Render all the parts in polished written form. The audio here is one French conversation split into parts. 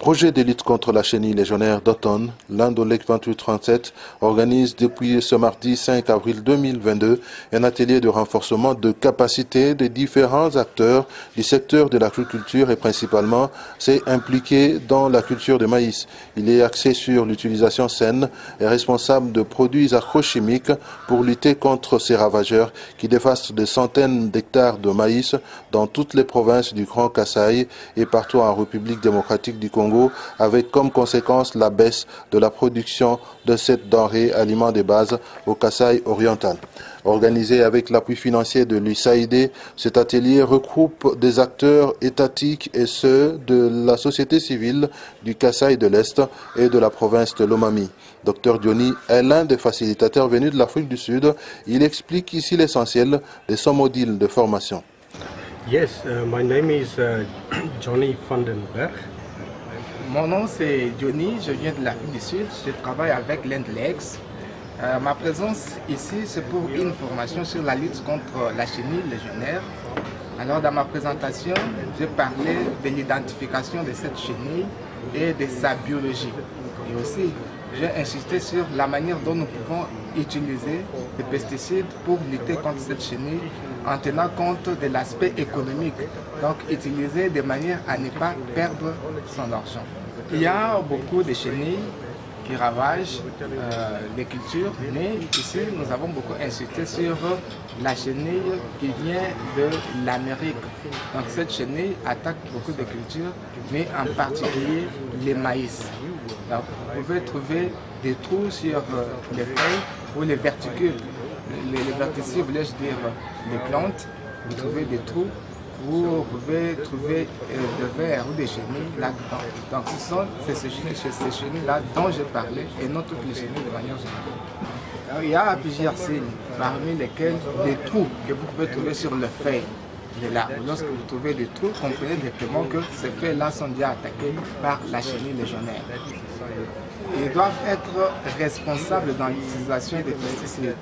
Projet de lutte contre la chenille légionnaire d'automne, l'Indolec 2837 organise depuis ce mardi 5 avril 2022 un atelier de renforcement de capacité des différents acteurs du secteur de l'agriculture et principalement s'est impliqué dans la culture de maïs. Il est axé sur l'utilisation saine et responsable de produits agrochimiques pour lutter contre ces ravageurs qui dévastent des centaines d'hectares de maïs dans toutes les provinces du Grand Kasaï et partout en République démocratique du Congo, avec comme conséquence la baisse de la production de cette denrée aliment de base au Kasaï oriental. Organisé avec l'appui financier de l'USAID, cet atelier regroupe des acteurs étatiques et ceux de la société civile du Kasaï de l'Est et de la province de Lomami. Dr Diony est l'un des facilitateurs venus de l'Afrique du Sud. Il explique ici l'essentiel de son module de formation. Yes, my name is Johnny Vandenberg. Mon nom c'est Diony, je viens de l'Afrique du Sud, je travaille avec l'Indolec. Ma présence ici c'est pour une formation sur la lutte contre la chenille légionnaire. Alors dans ma présentation, je parlais de l'identification de cette chenille et de sa biologie. Et aussi, j'ai insisté sur la manière dont nous pouvons utiliser des pesticides pour lutter contre cette chenille en tenant compte de l'aspect économique. Donc utiliser de manière à ne pas perdre son argent. Il y a beaucoup de chenilles qui ravagent les cultures, mais ici nous avons beaucoup insisté sur la chenille qui vient de l'Amérique. Donc cette chenille attaque beaucoup de cultures, mais en particulier les maïs. Donc, vous pouvez trouver des trous sur les feuilles ou les verticules. Les verticiles, voulais-je dire, les plantes, vous trouvez des trous où vous pouvez trouver des vers ou des chenilles là-dedans. Donc ce sont ces chenilles-là dont je parlais et non toutes les chenilles de manière générale. Alors, il y a plusieurs signes, parmi lesquels des trous que vous pouvez trouver sur les feuilles de l'arbre. Lorsque vous trouvez des trous, comprenez directement que ces feuilles-là sont déjà attaquées par la chenille légionnaire. Ils doivent être responsables dans l'utilisation des pesticides.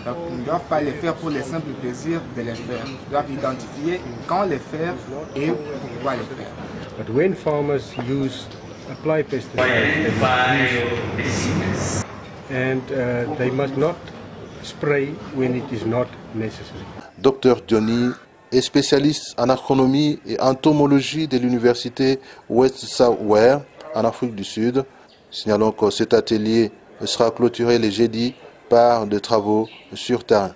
Donc, ils ne doivent pas les faire pour le simple plaisir de les faire. Ils doivent identifier quand les faire et pourquoi les faire. But when farmers apply pesticides, and they must not spray when it is not necessary. Dr Diony est spécialiste en agronomie et entomologie de l'université West South Ware en Afrique du Sud. Signalons que cet atelier sera clôturé les jeudis par des travaux sur terrain.